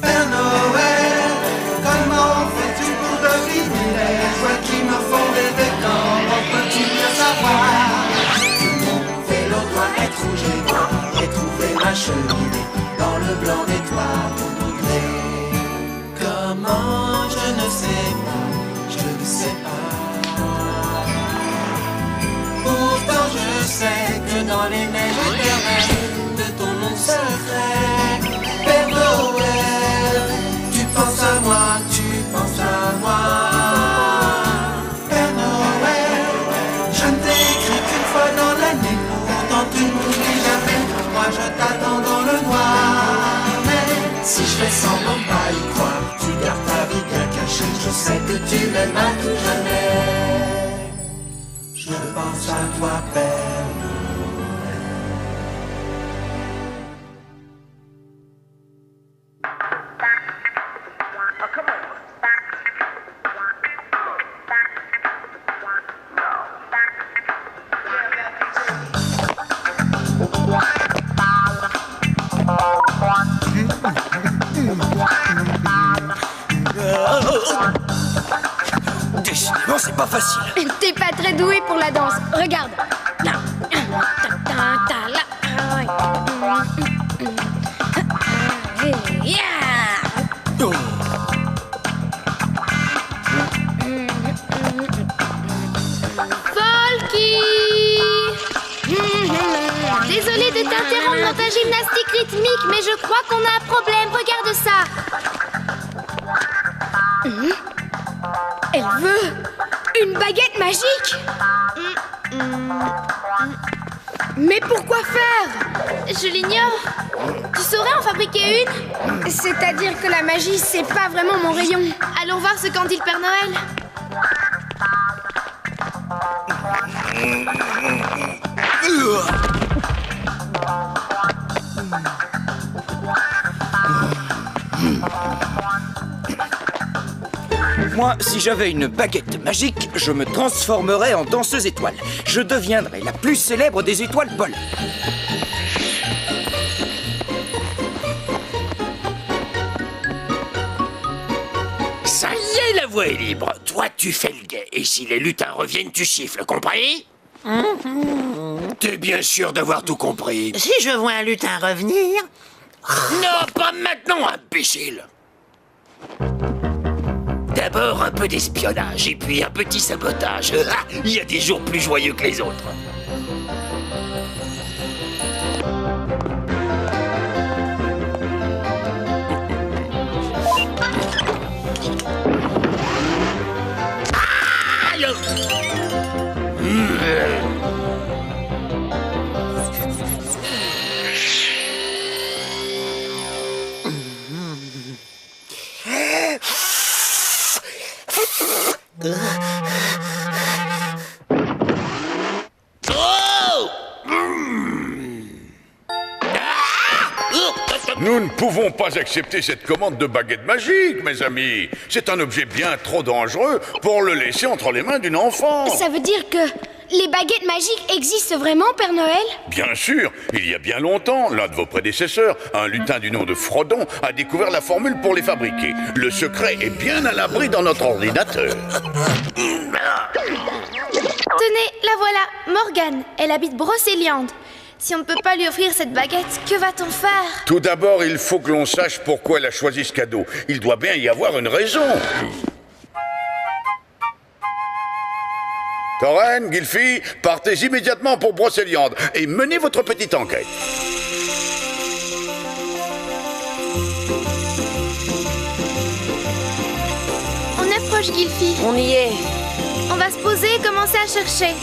Père Noël, comment fais-tu pour deviner les joies qui me font rêver? Comment peux-tu bien savoir que mon vélo doit être rouge et noir et trouver ma cheminée dans le blanc des toits poudrés? Comment je ne sais pas, je ne sais pas. Pourtant je sais que dans les neiges éternelles de ton nom secret, Père Noël, tu penses à moi, tu penses à moi. Père Noël, je ne t'ai écrit qu'une fois dans l'année, pourtant tu ne m'oublies jamais. Moi je t'attends dans le noir, mais si je fais semblant de pas y croire, tu gardes ta vie bien cachée. Je sais que tu m'aimes à tout jamais. Je pense à toi, Père Noël. Décidément, c'est pas facile. T'es pas très doué pour la danse. Regarde. Oh. Folky! Désolée de t'interrompre dans ta gymnastique rythmique, mais je crois qu'on a un problème. Regarde ça. Elle veut une baguette magique. Mais pourquoi faire? Je l'ignore. Tu saurais en fabriquer une? C'est-à-dire que la magie, c'est pas vraiment mon rayon. Allons voir ce qu'en dit le Père Noël. Moi, si j'avais une baguette magique, je me transformerais en danseuse étoile. Je deviendrais la plus célèbre des étoiles polaires. Ça y est, la voie est libre. Toi, tu fais le guet. Et si les lutins reviennent, tu siffles, compris? T'es bien sûr d'avoir tout compris. Si je vois un lutin revenir... Non, pas maintenant, imbécile. D'abord un peu d'espionnage et puis un petit sabotage. Ah, il y a des jours plus joyeux que les autres. Aïe! Nous ne pouvons pas accepter cette commande de baguette magique, mes amis. C'est un objet bien trop dangereux pour le laisser entre les mains d'une enfant. Ça veut dire que les baguettes magiques existent vraiment, Père Noël? Bien sûr, il y a bien longtemps, l'un de vos prédécesseurs, un lutin du nom de Frodon, a découvert la formule pour les fabriquer. Le secret est bien à l'abri dans notre ordinateur. Tenez, la voilà, Morgane. Elle habite Brocéliande. Si on ne peut pas lui offrir cette baguette, que va-t-on faire? Tout d'abord, il faut que l'on sache pourquoi elle a choisi ce cadeau. Il doit bien y avoir une raison. Thoren, Gylfi, partez immédiatement pour Brocéliande et menez votre petite enquête. On approche, Gylfi. On y est. On va se poser et commencer à chercher.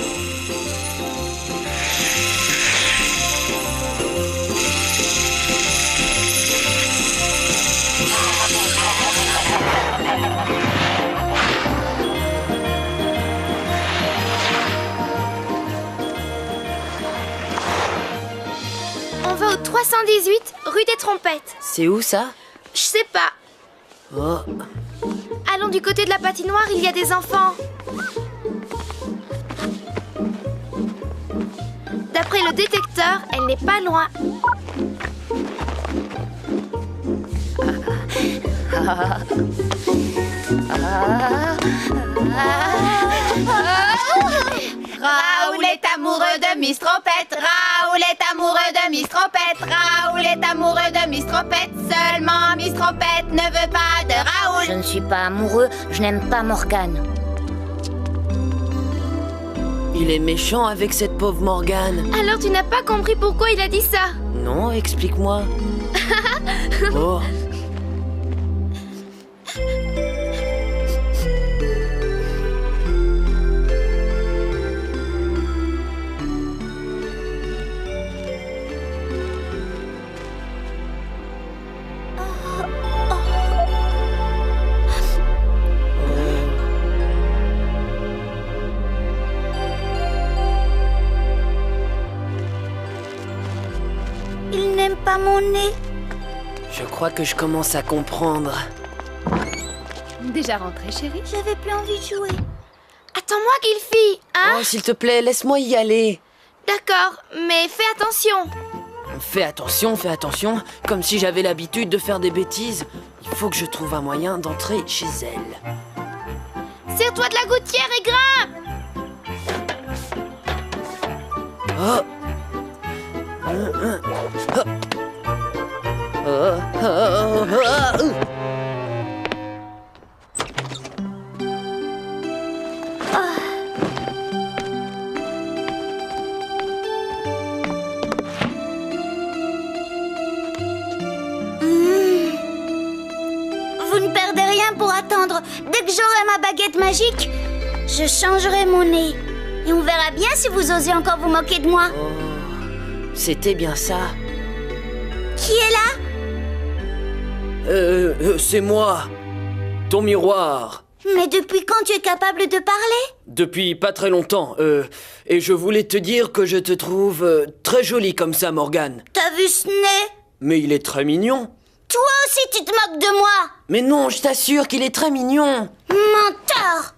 On va au 318 rue des Trompettes. C'est où ça? Je sais pas. Oh. Allons du côté de la patinoire, il y a des enfants. D'après le détecteur, elle n'est pas loin. Raoul est amoureux de Miss Trompette. Raoul est amoureux de Miss Trompette. Raoul est amoureux de Miss Trompette. Seulement Miss Trompette ne veut pas de Raoul. Je ne suis pas amoureux, je n'aime pas Morgane. Il est méchant avec cette pauvre Morgane. Alors tu n'as pas compris pourquoi il a dit ça? Non, explique-moi. Oh. Il n'aime pas mon nez. Je crois que je commence à comprendre. Déjà rentré, chérie? J'avais plus envie de jouer. Attends-moi, Gilfie, hein? Oh, s'il te plaît, laisse-moi y aller. D'accord, mais fais attention. Fais attention, comme si j'avais l'habitude de faire des bêtises. Il faut que je trouve un moyen d'entrer chez elle. Serre-toi de la gouttière et grimpe. Oh. Vous ne perdez rien pour attendre. Dès que j'aurai ma baguette magique, je changerai mon nez. Et on verra bien si vous osez encore vous moquer de moi. Oh, c'était bien ça. Qui est là? C'est moi. Ton miroir. Mais depuis quand tu es capable de parler? Depuis pas très longtemps. Et je voulais te dire que je te trouve très jolie comme ça, Morgane. T'as vu ce nez? Mais il est très mignon. Toi aussi tu te moques de moi? Mais non, je t'assure qu'il est très mignon. Menteur!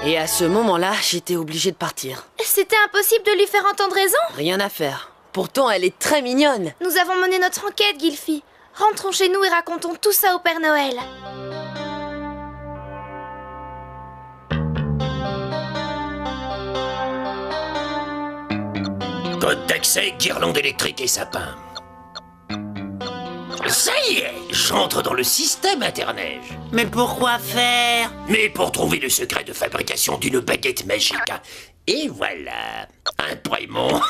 Et à ce moment-là, j'étais obligé de partir. C'était impossible de lui faire entendre raison. Rien à faire. Pourtant, elle est très mignonne. Nous avons mené notre enquête, Gilfie. Rentrons chez nous et racontons tout ça au Père Noël. Code d'accès, guirlande électrique et sapin. Ça y est, j'entre dans le système interneige. Mais pourquoi faire? Mais pour trouver le secret de fabrication d'une baguette magique. Et voilà, imprimons.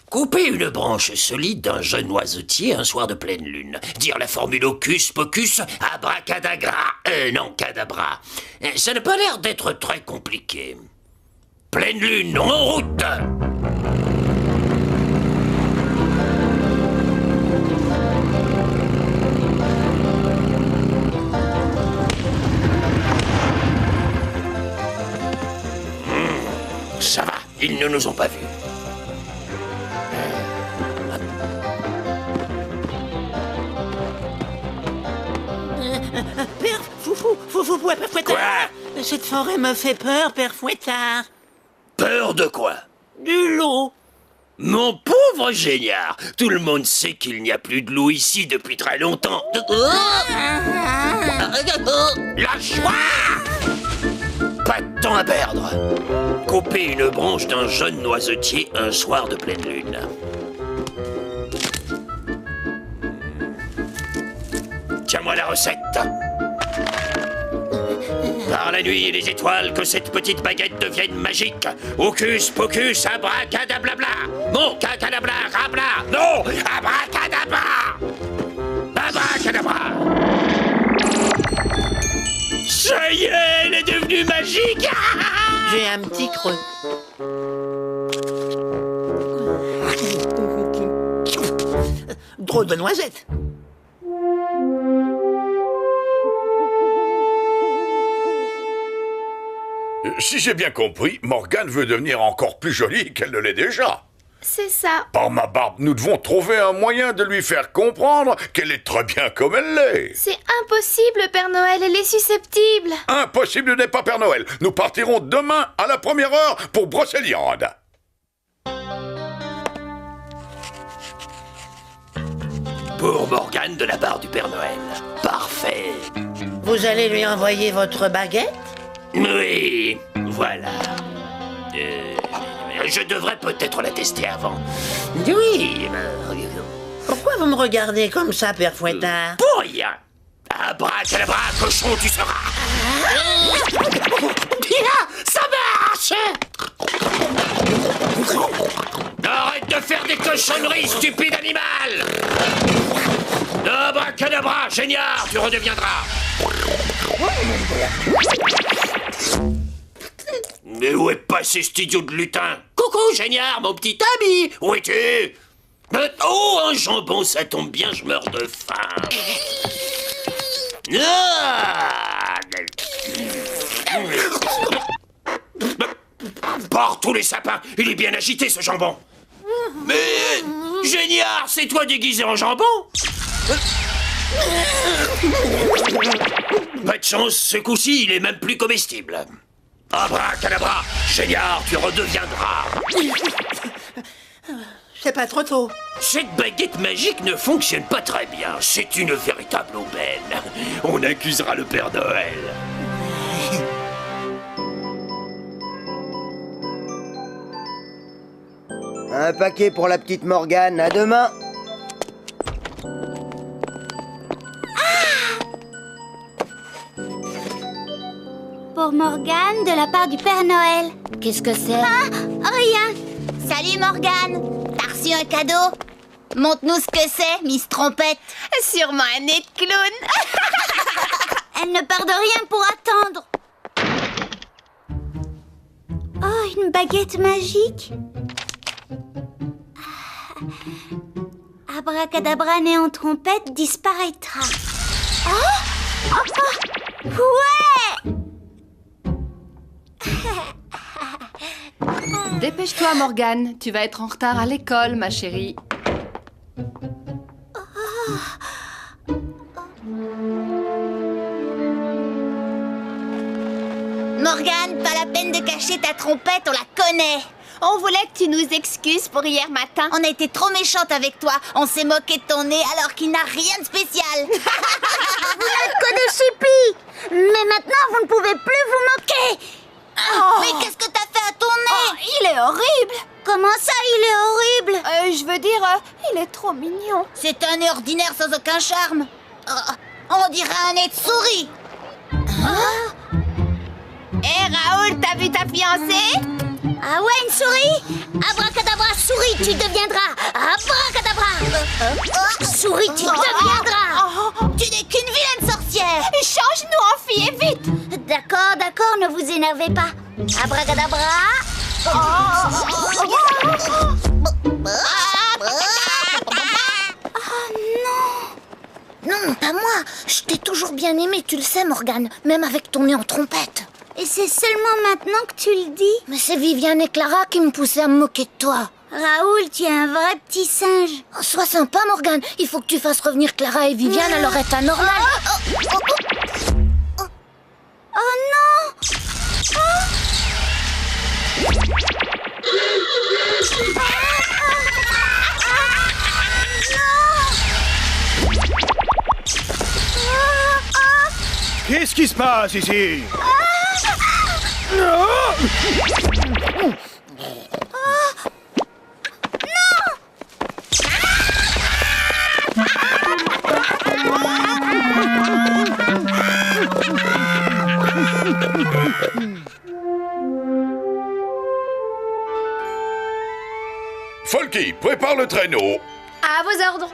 Couper une branche solide d'un jeune noisetier un soir de pleine lune. Dire la formule hocus pocus abracadagra. Non, cadabra. Ça n'a pas l'air d'être très compliqué. Pleine lune, en route! Ça va, ils ne nous ont pas vus. Père Fouettard. Quoi? Cette forêt me fait peur, Père Fouettard. Peur de quoi? Du loup. Mon pauvre géniard, tout le monde sait qu'il n'y a plus de loup ici depuis très longtemps. Lâche-moi! Pas de temps à perdre. Couper une branche d'un jeune noisetier un soir de pleine lune. Tiens-moi la recette. Par la nuit et les étoiles, que cette petite baguette devienne magique. Hocus pocus, abracadablabla. Non, cacadabla, rabla. Non, abracadabra. Abracadabra. Ça y est, elle est devenue magique. J'ai un petit creux. Drôle de noisette. Si j'ai bien compris, Morgane veut devenir encore plus jolie qu'elle ne l'est déjà. C'est ça. Par ma barbe, nous devons trouver un moyen de lui faire comprendre qu'elle est très bien comme elle l'est. C'est impossible, Père Noël, elle est susceptible. Impossible n'est pas Père Noël. Nous partirons demain à la première heure pour Brocéliande. Pour Morgane de la part du Père Noël. Parfait. Vous allez lui envoyer votre baguette? Oui, voilà. Je devrais peut-être la tester avant. Oui. Pourquoi vous me regardez comme ça, Père Fouettard? Pour rien. Abracadabra, cochon, tu seras. Bien, ça marche. Arrête de faire des cochonneries, stupide animal. Abracadabra, génial, tu redeviendras. Mais où est passé cet idiot de lutin? Coucou, génial, mon petit ami. Où es-tu? Oh, un jambon, ça tombe bien, je meurs de faim. Par tous les sapins, il est bien agité ce jambon. Mais Géniard, c'est toi déguisé en jambon? Pas de chance, ce coup-ci, il est même plus comestible. Abracadabra, Géniard, tu redeviendras. C'est pas trop tôt. Cette baguette magique ne fonctionne pas très bien. C'est une véritable aubaine. On accusera le Père Noël. Un paquet pour la petite Morgane, à demain. Pour Morgane, de la part du Père Noël. Qu'est-ce que c'est? Ah, rien. Salut Morgane. T'as reçu un cadeau? Montre-nous ce que c'est, Miss Trompette. Sûrement un nez de clown. Elle ne perd de rien pour attendre. Oh, une baguette magique. Abracadabra né en trompette disparaîtra. Oh, oh, oh. Ouais. Dépêche-toi, Morgane. Tu vas être en retard à l'école, ma chérie. Morgane, pas la peine de cacher ta trompette, on la connaît. On voulait que tu nous excuses pour hier matin. On a été trop méchante avec toi. On s'est moqué de ton nez alors qu'il n'a rien de spécial. Vous n'êtes que des chippies. Mais maintenant, vous ne pouvez plus vous moquer. Oh. Mais qu'est-ce que t'as fait à ton nez? Oh, il est horrible. Comment ça, il est horrible? Je veux dire, il est trop mignon. C'est un nez ordinaire sans aucun charme. On dirait un nez de souris. Hé, Raoul, t'as vu ta fiancée? Ah ouais, une souris? Abracadabra, souris, tu deviendras. Abracadabra. Souris, tu deviendras. Tu n'es qu'une vilaine sorcière. Change-nous en fille et vite. D'accord, d'accord, ne vous énervez pas. Abracadabra. Non, pas moi. Je t'ai toujours bien aimé, tu le sais, Morgane. Même avec ton nez en trompette. Et c'est seulement maintenant que tu le dis? Mais c'est Viviane et Clara qui me poussaient à me moquer de toi. Raoul, tu es un vrai petit singe. Oh, sois sympa, Morgane. Il faut que tu fasses revenir Clara et Viviane à leur état normal. Oh non! Qu'est-ce qui se passe ici? Folky, prépare le traîneau. À vos ordres.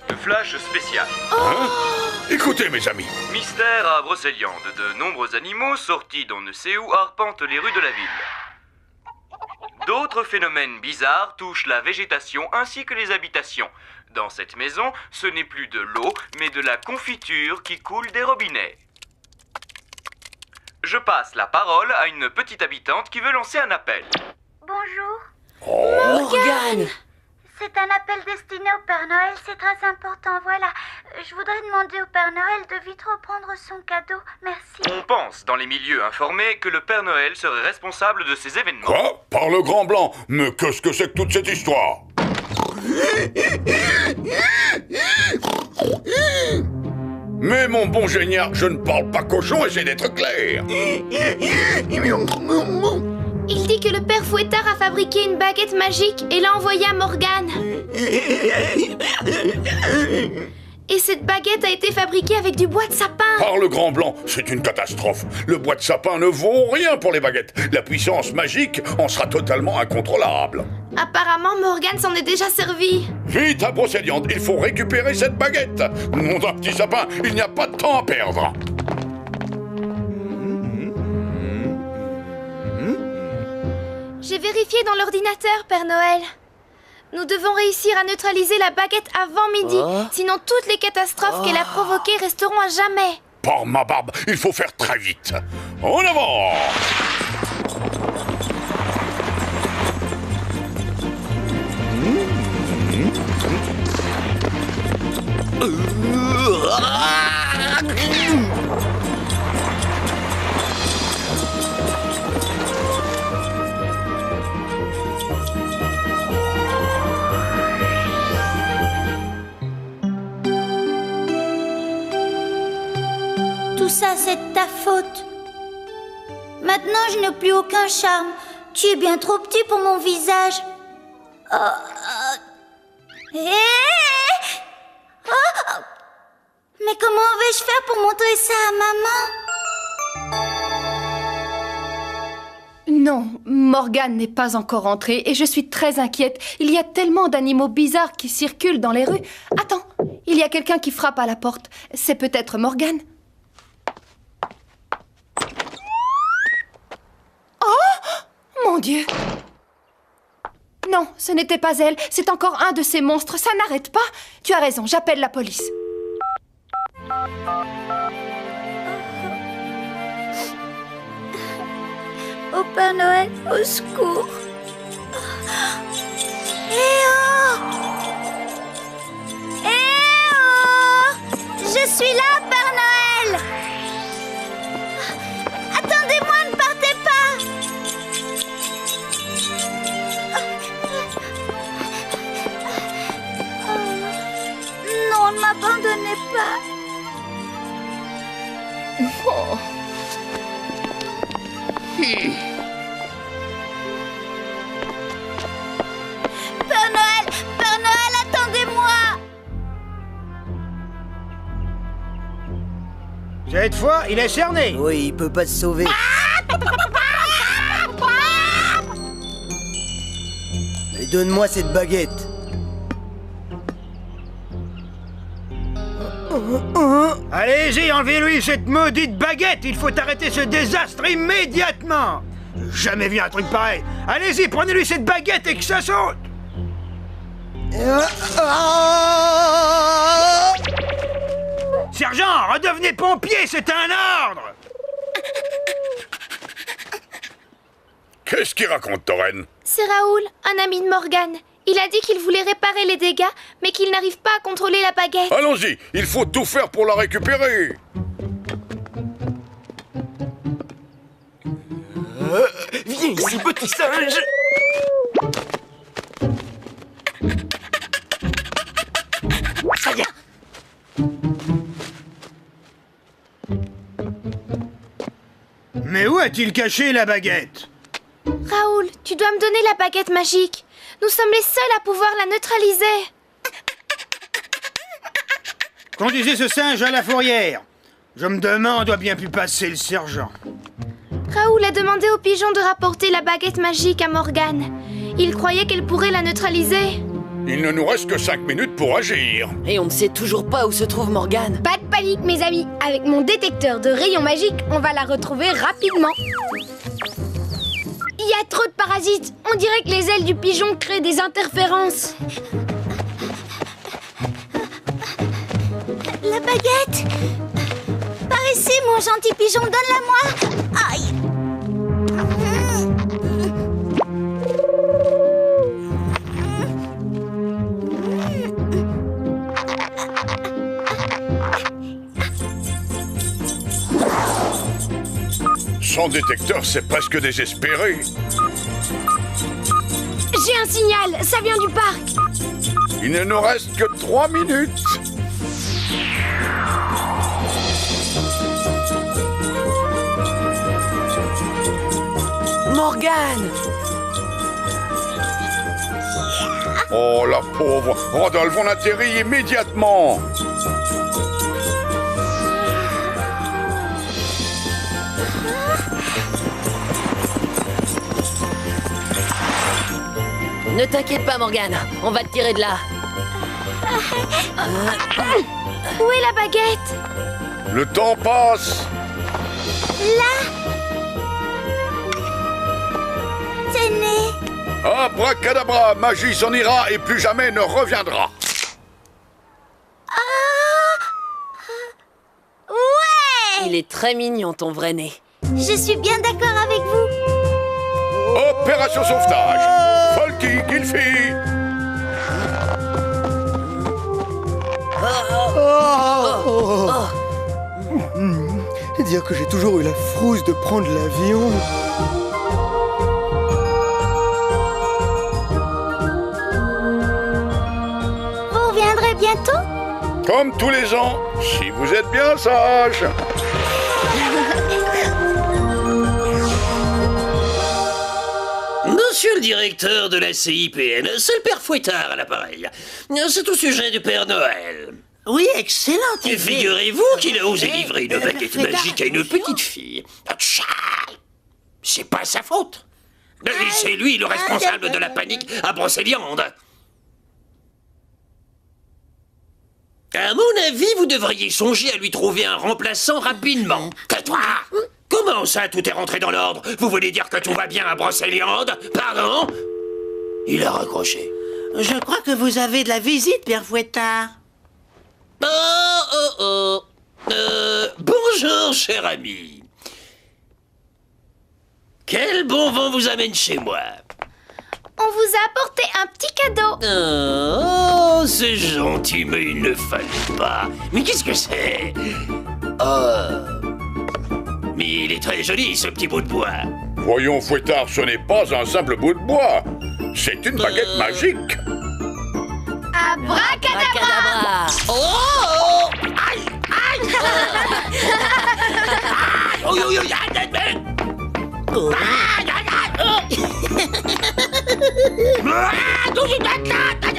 Le flash spécial. Hein? Écoutez, mes amis. Mystère à Brocéliande. De nombreux animaux sortis d'on ne sait où arpentent les rues de la ville. D'autres phénomènes bizarres touchent la végétation ainsi que les habitations. Dans cette maison, ce n'est plus de l'eau, mais de la confiture qui coule des robinets. Je passe la parole à une petite habitante qui veut lancer un appel. Bonjour. Morgane! C'est un appel destiné au Père Noël, c'est très important, voilà. Je voudrais demander au Père Noël de vite reprendre son cadeau, merci. On pense, dans les milieux informés, que le Père Noël serait responsable de ces événements. Quoi? Par le grand blanc? Mais qu'est-ce que c'est que toute cette histoire? Mais mon bon génial, je ne parle pas cochon, essaie d'être clair. Il dit que le père Fouettard a fabriqué une baguette magique et l'a envoyée à Morgane. Et cette baguette a été fabriquée avec du bois de sapin. Par le grand blanc, c'est une catastrophe. Le bois de sapin ne vaut rien pour les baguettes. La puissance magique en sera totalement incontrôlable. Apparemment, Morgane s'en est déjà servi. Vite à Brocéliande, il faut récupérer cette baguette. Mon petit sapin, il n'y a pas de temps à perdre. J'ai vérifié dans l'ordinateur, Père Noël. Nous devons réussir à neutraliser la baguette avant midi. Sinon, toutes les catastrophes qu'elle a provoquées resteront à jamais. Par ma barbe, il faut faire très vite. En avant! Tout ça, c'est de ta faute. Maintenant, je n'ai plus aucun charme. Tu es bien trop petit pour mon visage. Mais comment vais-je faire pour montrer ça à maman? Non, Morgane n'est pas encore entrée et je suis très inquiète. Il y a tellement d'animaux bizarres qui circulent dans les rues. Attends, il y a quelqu'un qui frappe à la porte. C'est peut-être Morgane. Oh, mon Dieu! Non, ce n'était pas elle. C'est encore un de ces monstres. Ça n'arrête pas. Tu as raison, j'appelle la police. Au Père Noël, au secours. Je suis là, Père Noël. Attendez-moi, ne partez pas. Non, ne m'abandonnez pas. Oh. Père Noël, attendez-moi. Cette fois, il est cerné. Oui, il peut pas se sauver. Mais donne-moi cette baguette. Allez-y, enlevez-lui cette maudite baguette. Il faut arrêter ce désastre immédiatement. J'ai jamais vu un truc pareil. Allez-y, prenez-lui cette baguette et que ça saute. Sergent, redevenez pompier, c'est un ordre. Qu'est-ce qu'il raconte, Torren? C'est Raoul, un ami de Morgane. Il a dit qu'il voulait réparer les dégâts, mais qu'il n'arrive pas à contrôler la baguette. Allons-y, il faut tout faire pour la récupérer. Viens ici, petit singe. Ça y est. Mais où a-t-il caché la baguette? Raoul, tu dois me donner la baguette magique. Nous sommes les seuls à pouvoir la neutraliser. Conduisez ce singe à la fourrière. Je me demande où a bien pu passer le sergent. Raoul a demandé au pigeon de rapporter la baguette magique à Morgane. Il croyait qu'elle pourrait la neutraliser. Il ne nous reste que 5 minutes pour agir. Et on ne sait toujours pas où se trouve Morgane. Pas de panique, mes amis. Avec mon détecteur de rayons magiques, on va la retrouver rapidement. Il y a trop de parasites. On dirait que les ailes du pigeon créent des interférences. La baguette. Par ici, mon gentil pigeon, donne-la-moi. Aïe. Son détecteur, c'est presque désespéré. J'ai un signal, ça vient du parc. Il ne nous reste que 3 minutes. Morgane! Oh, la pauvre! Rodolphe, on atterrit immédiatement! Ne t'inquiète pas, Morgane, on va te tirer de là. Où est la baguette? Le temps passe! Là! Tenez! Abracadabra, magie s'en ira et plus jamais ne reviendra. Ouais! Il est très mignon, ton vrai nez. Je suis bien d'accord avec vous. Opération sauvetage. Folky, Gilfy. Dire que j'ai toujours eu la frousse de prendre l'avion. Vous reviendrez bientôt? Comme tous les ans, si vous êtes bien sage. Monsieur le directeur de la CIPN, c'est le père Fouettard à l'appareil. C'est au sujet du Père Noël. Oui, excellent. Et figurez-vous qu'il a osé livrer une baguette magique à une petite fille. C'est pas sa faute. C'est lui le responsable de la panique à Brocéliande. À mon avis, vous devriez songer à lui trouver un remplaçant rapidement. Tais-toi! Comment ça, tout est rentré dans l'ordre? Vous voulez dire que tout va bien à Brocéliande? Pardon? Il a raccroché. Je crois que vous avez de la visite, père Fouettard. Bonjour, cher ami. Quel bon vent vous amène chez moi? On vous a apporté un petit cadeau. Oh, c'est gentil, mais il ne fallait pas. Mais qu'est-ce que c'est? Oh. Mais il est très joli, ce petit bout de bois. Voyons, Fouettard, ce n'est pas un simple bout de bois. C'est une baguette magique. Abracadabra! Oh! Aïe! Aïe! Aïe! Aïe! Aïe! Aïe!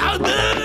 Aïe!